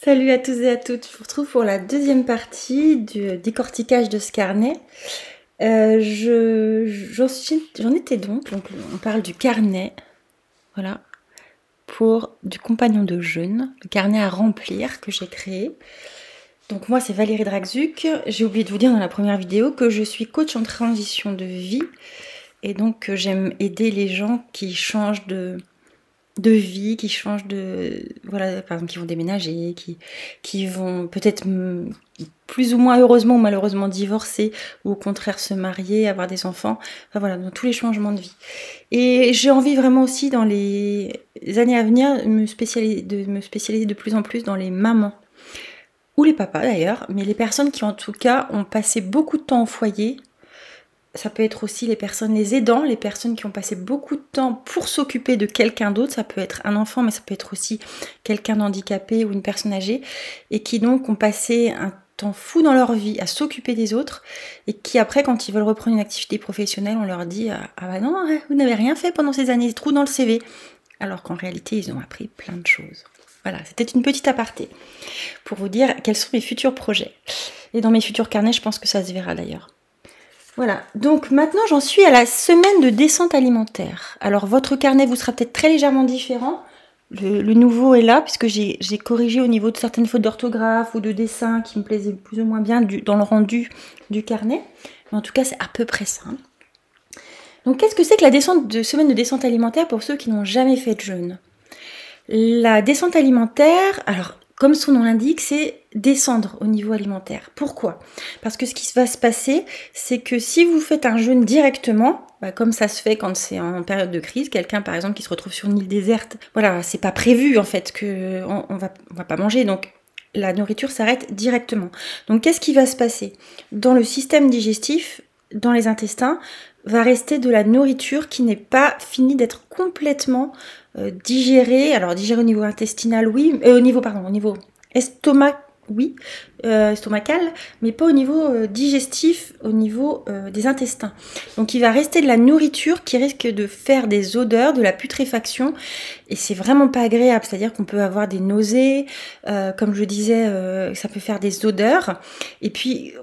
Salut à tous et à toutes, je vous retrouve pour la deuxième partie du décortiquage de ce carnet. J'en étais donc on parle du carnet, voilà, du compagnon de jeûne, le carnet à remplir que j'ai créé. Donc moi c'est Valérie Dragzuc, j'ai oublié de vous dire dans la première vidéo que je suis coach en transition de vie et donc que j'aime aider les gens qui changent de vie, qui changent voilà, par exemple, qui vont déménager, qui vont peut-être plus ou moins heureusement ou malheureusement divorcer, ou au contraire se marier, avoir des enfants, enfin voilà, dans tous les changements de vie. Et j'ai envie vraiment aussi dans les années à venir de me spécialiser de plus en plus dans les mamans, ou les papas d'ailleurs, mais les personnes qui en tout cas ont passé beaucoup de temps au foyer. Ça peut être aussi les aidants, les personnes qui ont passé beaucoup de temps pour s'occuper de quelqu'un d'autre. Ça peut être un enfant, mais ça peut être aussi quelqu'un d'handicapé ou une personne âgée. Et qui donc ont passé un temps fou dans leur vie à s'occuper des autres. Et qui après, quand ils veulent reprendre une activité professionnelle, on leur dit « Ah bah non, vous n'avez rien fait pendant ces années, trou dans le CV ». Alors qu'en réalité, ils ont appris plein de choses. Voilà, c'était une petite aparté pour vous dire quels sont mes futurs projets. Et dans mes futurs carnets, je pense que ça se verra d'ailleurs. Voilà, donc maintenant j'en suis à la semaine de descente alimentaire. Alors votre carnet vous sera peut-être très légèrement différent. Le nouveau est là puisque j'ai corrigé au niveau de certaines fautes d'orthographe ou de dessin qui me plaisaient plus ou moins bien dans le rendu du carnet. Mais en tout cas c'est à peu près ça. Donc qu'est-ce que c'est que la semaine de descente alimentaire pour ceux qui n'ont jamais fait de jeûne? La descente alimentaire, alors comme son nom l'indique, c'est descendre au niveau alimentaire. Pourquoi? Parce que ce qui va se passer, c'est que si vous faites un jeûne directement, comme ça se fait quand c'est en période de crise, quelqu'un par exemple qui se retrouve sur une île déserte, voilà, c'est pas prévu en fait on va pas manger, donc la nourriture s'arrête directement. Donc qu'est-ce qui va se passer? Dans le système digestif, dans les intestins, va rester de la nourriture qui n'est pas finie d'être complètement digérée. Alors digérée au niveau intestinal, oui, au niveau estomac, oui, estomacal, mais pas au niveau digestif, au niveau des intestins. Donc il va rester de la nourriture qui risque de faire des odeurs, de la putréfaction, et c'est vraiment pas agréable. C'est-à-dire qu'on peut avoir des nausées, comme je disais, ça peut faire des odeurs. Et puis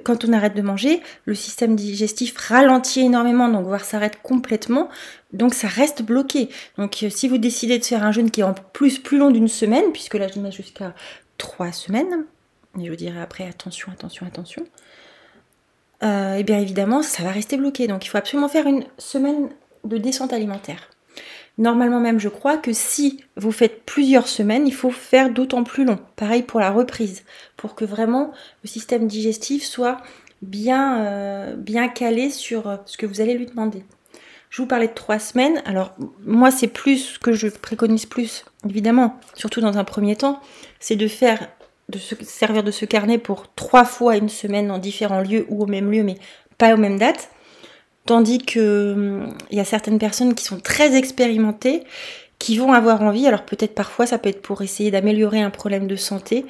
quand on arrête de manger, le système digestif ralentit énormément, donc voire s'arrête complètement. Donc ça reste bloqué. Donc si vous décidez de faire un jeûne qui est en plus long d'une semaine, puisque là je mets jusqu'à 3 semaines, et je vous dirai après attention, et bien évidemment ça va rester bloqué. Donc il faut absolument faire une semaine de descente alimentaire. Normalement même je crois que si vous faites plusieurs semaines, il faut faire d'autant plus long. Pareil pour la reprise, pour que vraiment le système digestif soit bien calé sur ce que vous allez lui demander. Je vous parlais de 3 semaines. Alors, moi, c'est plus ce que je préconise plus, évidemment, surtout dans un premier temps, c'est de se servir de ce carnet pour 3 fois une semaine dans différents lieux ou au même lieu, mais pas aux mêmes dates. Tandis que il y a certaines personnes qui sont très expérimentées, qui vont avoir envie, alors peut-être parfois ça peut être pour essayer d'améliorer un problème de santé,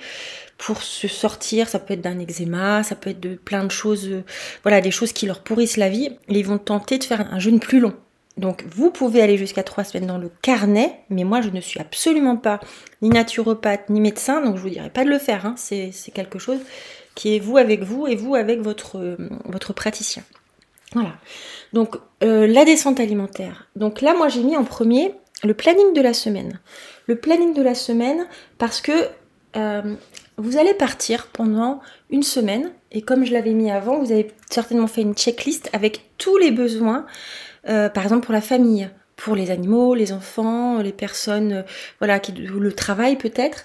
pour se sortir, ça peut être d'un eczéma, ça peut être de plein de choses, voilà, des choses qui leur pourrissent la vie, et ils vont tenter de faire un jeûne plus long. Donc vous pouvez aller jusqu'à 3 semaines dans le carnet, mais moi je ne suis absolument pas ni naturopathe ni médecin, donc je vous dirais pas de le faire, hein. C'est quelque chose qui est vous avec vous et vous avec votre praticien. Voilà, donc la descente alimentaire. Donc là moi j'ai mis en premier le planning de la semaine. Le planning de la semaine parce que vous allez partir pendant une semaine et comme je l'avais mis avant, vous avez certainement fait une checklist avec tous les besoins, par exemple pour la famille, pour les animaux, les enfants, les personnes, voilà, le travail peut-être.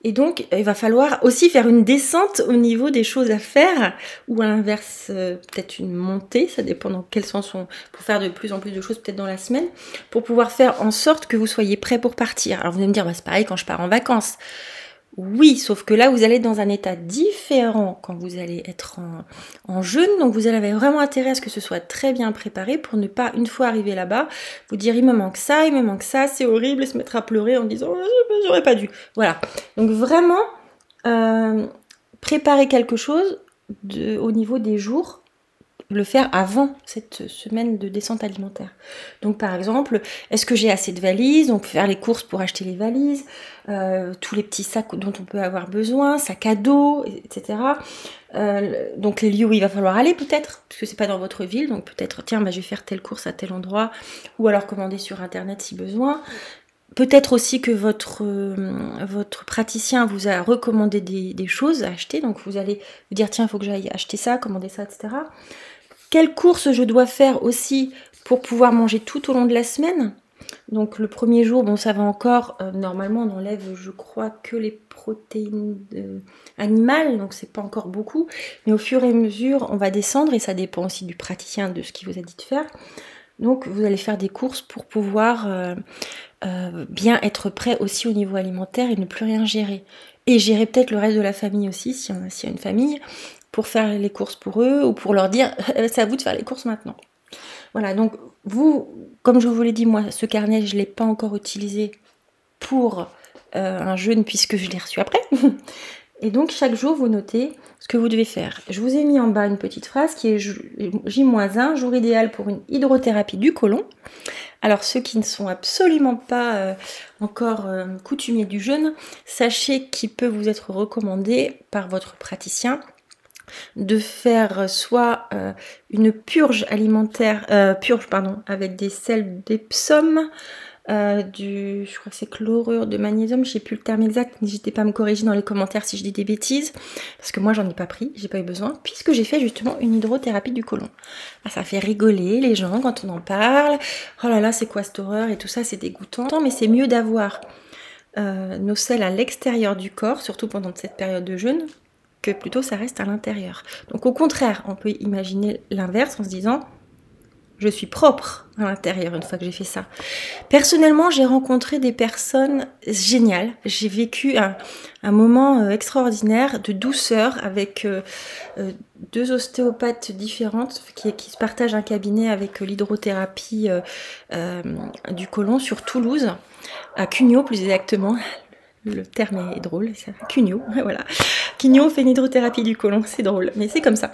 Et donc, il va falloir aussi faire une descente au niveau des choses à faire, ou à l'inverse, peut-être une montée, ça dépend dans quel sens pour faire de plus en plus de choses peut-être dans la semaine, pour pouvoir faire en sorte que vous soyez prêts pour partir. Alors vous allez me dire, bah, c'est pareil quand je pars en vacances. Oui, sauf que là, vous allez être dans un état différent quand vous allez être en jeûne. Donc, vous avez vraiment intérêt à ce que ce soit très bien préparé pour ne pas, une fois arrivé là-bas, vous dire il me manque ça, c'est horrible, et se mettre à pleurer en disant j'aurais pas dû. Voilà. Donc, vraiment, préparer quelque chose au niveau des jours le faire avant cette semaine de descente alimentaire. Donc par exemple, est-ce que j'ai assez de valises? On peut faire les courses pour acheter les valises, tous les petits sacs dont on peut avoir besoin, sacs à dos, etc. Donc les lieux où il va falloir aller peut-être, parce que c'est pas dans votre ville, donc peut-être tiens bah, je vais faire telle course à tel endroit, ou alors commander sur internet si besoin. Peut-être aussi que votre praticien vous a recommandé des choses à acheter, donc vous allez vous dire tiens il faut que j'aille acheter ça, commander ça, etc. Quelles courses je dois faire aussi pour pouvoir manger tout au long de la semaine? Donc le premier jour, bon ça va encore, normalement on enlève je crois que les protéines animales, donc c'est pas encore beaucoup, mais au fur et à mesure on va descendre et ça dépend aussi du praticien, de ce qu'il vous a dit de faire. Donc vous allez faire des courses pour pouvoir bien être prêt aussi au niveau alimentaire et ne plus rien gérer. Et gérer peut-être le reste de la famille aussi, s'il y a une famille, pour faire les courses pour eux ou pour leur dire c'est à vous de faire les courses maintenant. Voilà, donc vous, comme je vous l'ai dit, moi, ce carnet, je ne l'ai pas encore utilisé pour un jeûne puisque je l'ai reçu après. Et donc, chaque jour, vous notez ce que vous devez faire. Je vous ai mis en bas une petite phrase qui est J-1, jour idéal pour une hydrothérapie du côlon. Alors, ceux qui ne sont absolument pas encore coutumiers du jeûne, sachez qu'il peut vous être recommandé par votre praticien de faire soit une purge alimentaire, avec des sels d'Epsom, je crois que c'est chlorure de magnésium, je sais plus le terme exact, n'hésitez pas à me corriger dans les commentaires si je dis des bêtises, parce que moi j'en ai pas pris, j'ai pas eu besoin, puisque j'ai fait justement une hydrothérapie du côlon. Ah, ça fait rigoler les gens quand on en parle, oh là là c'est quoi cette horreur et tout ça, c'est dégoûtant, mais c'est mieux d'avoir nos selles à l'extérieur du corps, surtout pendant cette période de jeûne, que plutôt ça reste à l'intérieur. Donc au contraire, on peut imaginer l'inverse en se disant je suis propre à l'intérieur une fois que j'ai fait ça. Personnellement, j'ai rencontré des personnes géniales. J'ai vécu un moment extraordinaire de douceur avec deux ostéopathes différentes qui se partagent un cabinet avec l'hydrothérapie du côlon sur Toulouse, à Cugnot plus exactement. Le terme est drôle, c'est Cugnot, voilà. Cugnot fait une hydrothérapie du côlon, c'est drôle, mais c'est comme ça.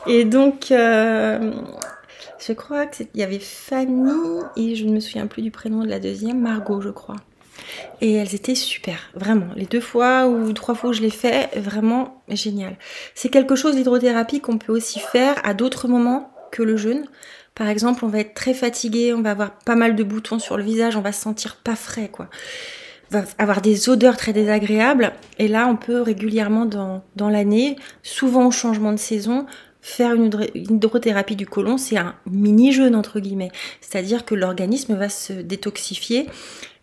Et donc, je crois qu'il y avait Fanny, et je ne me souviens plus du prénom de la deuxième, Margot, je crois. Et elles étaient super, vraiment. Les 2 fois ou 3 fois où je l'ai fait, vraiment génial. C'est quelque chose, l'hydrothérapie, qu'on peut aussi faire à d'autres moments que le jeûne. Par exemple, on va être très fatigué, on va avoir pas mal de boutons sur le visage, on va se sentir pas frais, quoi. Va avoir des odeurs très désagréables, et là on peut régulièrement dans l'année, souvent au changement de saison, faire une hydrothérapie du côlon. C'est un mini jeûne entre guillemets, c'est-à-dire que l'organisme va se détoxifier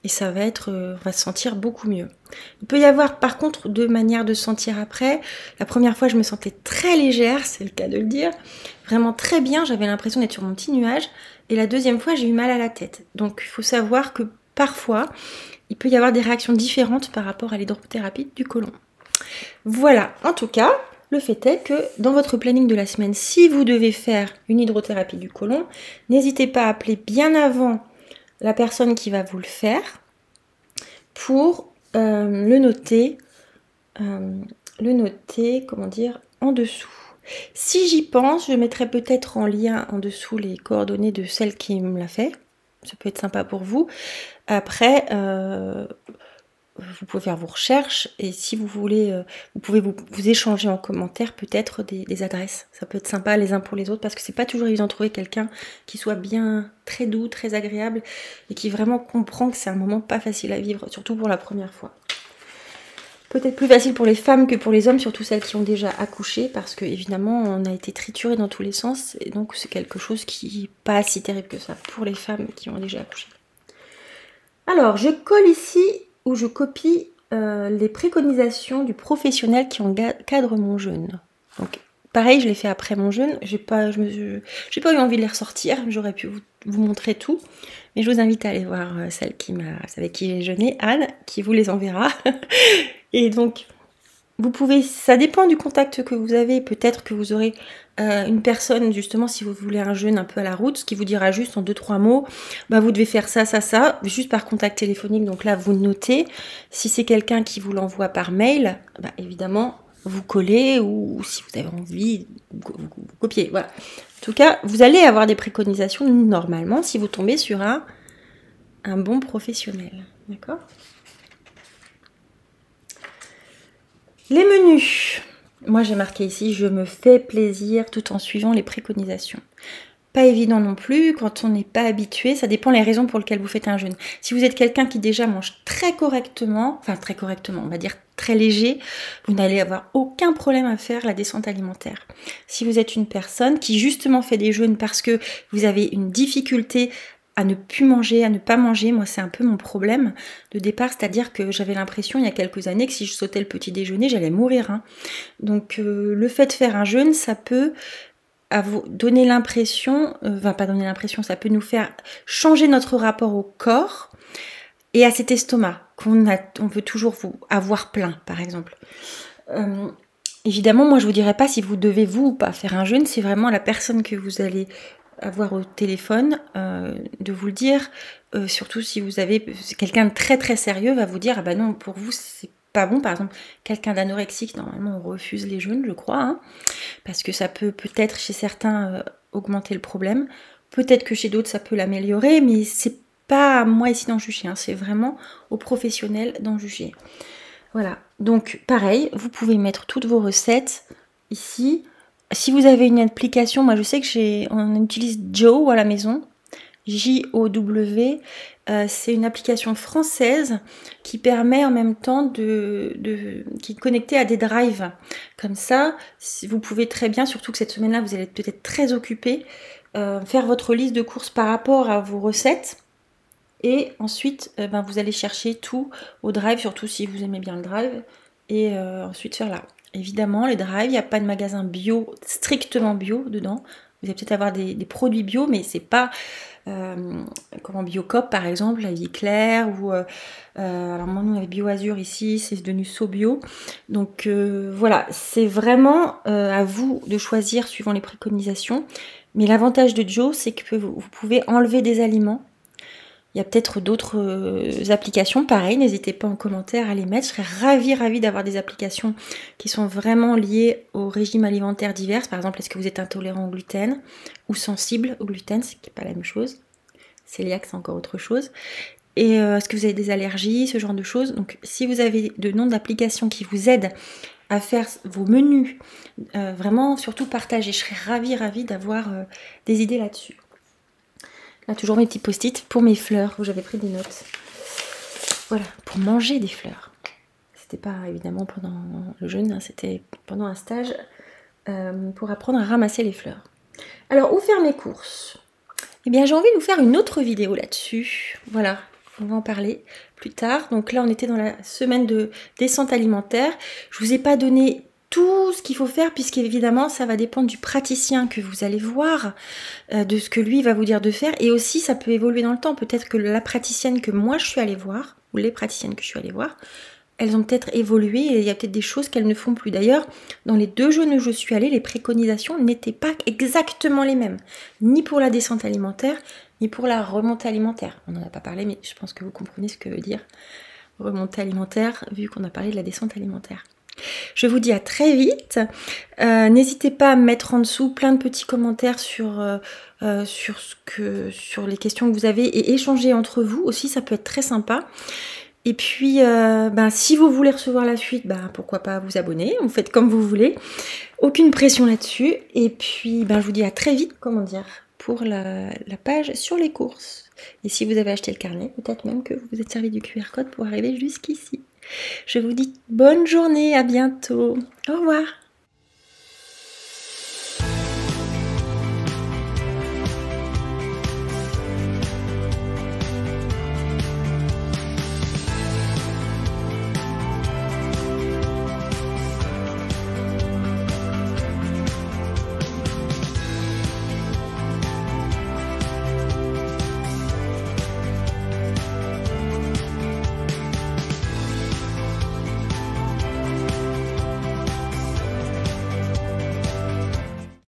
et ça va on va se sentir beaucoup mieux. Il peut y avoir par contre 2 manières de se sentir après. La première fois je me sentais très légère, c'est le cas de le dire, vraiment très bien, j'avais l'impression d'être sur mon petit nuage, et la deuxième fois j'ai eu mal à la tête. Donc il faut savoir que parfois il peut y avoir des réactions différentes par rapport à l'hydrothérapie du côlon. Voilà, en tout cas, le fait est que dans votre planning de la semaine, si vous devez faire une hydrothérapie du côlon, n'hésitez pas à appeler bien avant la personne qui va vous le faire pour le noter, comment dire, en dessous. Si j'y pense, je mettrai peut-être en lien en dessous les coordonnées de celle qui me l'a fait. Ça peut être sympa pour vous. Après, vous pouvez faire vos recherches et si vous voulez, vous pouvez vous échanger en commentaire peut-être des adresses. Ça peut être sympa les uns pour les autres parce que c'est pas toujours évident de trouver quelqu'un qui soit bien très doux, très agréable et qui vraiment comprend que c'est un moment pas facile à vivre, surtout pour la première fois. Peut-être plus facile pour les femmes que pour les hommes, surtout celles qui ont déjà accouché, parce que évidemment on a été trituré dans tous les sens, et donc c'est quelque chose qui n'est pas si terrible que ça pour les femmes qui ont déjà accouché. Alors je colle ici, ou je copie les préconisations du professionnel qui encadre mon jeûne. Donc pareil, je l'ai fait après mon jeûne, j'ai pas eu envie de les ressortir, j'aurais pu vous montrer tout, mais je vous invite à aller voir celle avec qui j'ai jeûné, Anne, qui vous les enverra. Et donc, vous pouvez, ça dépend du contact que vous avez, peut-être que vous aurez une personne, justement, si vous voulez un jeûne un peu à la route, qui vous dira juste en 2-3 mots, bah vous devez faire ça, ça, ça, juste par contact téléphonique, donc là, vous notez. Si c'est quelqu'un qui vous l'envoie par mail, bah évidemment, vous collez, ou si vous avez envie, vous copiez, voilà. En tout cas, vous allez avoir des préconisations normalement si vous tombez sur un bon professionnel. D'accord? Les menus. Moi, j'ai marqué ici, je me fais plaisir tout en suivant les préconisations. Pas évident non plus quand on n'est pas habitué, ça dépend les raisons pour lesquelles vous faites un jeûne. Si vous êtes quelqu'un qui déjà mange très correctement, enfin très correctement, on va dire très léger, vous n'allez avoir aucun problème à faire la descente alimentaire. Si vous êtes une personne qui justement fait des jeûnes parce que vous avez une difficulté à ne plus manger, à ne pas manger, moi c'est un peu mon problème de départ, c'est-à-dire que j'avais l'impression il y a quelques années que si je sautais le petit déjeuner, j'allais mourir. Hein. Donc le fait de faire un jeûne, ça peut à vous donner l'impression, pas donner l'impression, ça peut nous faire changer notre rapport au corps et à cet estomac on veut toujours avoir plein, par exemple. Évidemment, moi je vous dirais pas si vous devez vous ou pas faire un jeûne, c'est vraiment la personne que vous allez avoir au téléphone de vous le dire, surtout si vous avez quelqu'un de très très sérieux va vous dire ah bah non pour vous c'est pas bon. Par exemple, quelqu'un d'anorexique, normalement on refuse les jeûnes, je crois, hein, parce que ça peut peut-être chez certains augmenter le problème. Peut-être que chez d'autres ça peut l'améliorer, mais c'est pas à moi ici d'en juger, hein, c'est vraiment aux professionnels d'en juger. Voilà, donc pareil, vous pouvez mettre toutes vos recettes ici. Si vous avez une application, moi je sais que on utilise Jow à la maison. J-O-W, c'est une application française qui permet en même temps qui est connectée à des drives. Comme ça, vous pouvez très bien, surtout que cette semaine-là, vous allez peut-être très occupé, faire votre liste de courses par rapport à vos recettes. Et ensuite, vous allez chercher tout au drive, surtout si vous aimez bien le drive. Et ensuite faire là. Évidemment, les drives, il n'y a pas de magasin bio, strictement bio dedans. Vous allez peut-être avoir des produits bio, mais c'est pas comme en Biocop par exemple, la vie claire ou alors moi nous on avait BioAzur ici, c'est devenu SoBio. Donc voilà, c'est vraiment à vous de choisir suivant les préconisations. Mais l'avantage de Jow, c'est que vous pouvez enlever des aliments. Il y a peut-être d'autres applications, pareil, n'hésitez pas en commentaire à les mettre. Je serais ravie d'avoir des applications qui sont vraiment liées au régime alimentaire divers. Par exemple, est-ce que vous êtes intolérant au gluten ou sensible au gluten, ce qui n'est pas la même chose. Cœliaque, c'est encore autre chose. Et est-ce que vous avez des allergies, ce genre de choses. Donc, si vous avez de noms d'applications qui vous aident à faire vos menus, vraiment, surtout partagez. Je serais ravie d'avoir des idées là-dessus. Là, toujours mes petits post-it pour mes fleurs, où j'avais pris des notes. Voilà, pour manger des fleurs. C'était pas évidemment pendant le jeûne, hein, c'était pendant un stage pour apprendre à ramasser les fleurs. Alors, où faire mes courses? Eh bien, j'ai envie de vous faire une autre vidéo là-dessus. Voilà, on va en parler plus tard. Donc là, on était dans la semaine de descente alimentaire. Je vous ai pas donné tout ce qu'il faut faire, puisqu'évidemment, ça va dépendre du praticien que vous allez voir, de ce que lui va vous dire de faire. Et aussi, ça peut évoluer dans le temps. Peut-être que la praticienne que moi, je suis allée voir, ou les praticiennes que je suis allée voir, elles ont peut-être évolué et il y a peut-être des choses qu'elles ne font plus. D'ailleurs, dans les 2 jeûnes où je suis allée, les préconisations n'étaient pas exactement les mêmes. Ni pour la descente alimentaire, ni pour la remontée alimentaire. On n'en a pas parlé, mais je pense que vous comprenez ce que veut dire remontée alimentaire, vu qu'on a parlé de la descente alimentaire. Je vous dis à très vite. N'hésitez pas à me mettre en dessous plein de petits commentaires sur les questions que vous avez et échanger entre vous aussi, ça peut être très sympa. Et puis, si vous voulez recevoir la suite, pourquoi pas vous abonner, vous faites comme vous voulez. Aucune pression là-dessus. Et puis, je vous dis à très vite, pour la page sur les courses. Et si vous avez acheté le carnet, peut-être même que vous vous êtes servi du QR code pour arriver jusqu'ici. Je vous dis bonne journée, à bientôt. Au revoir.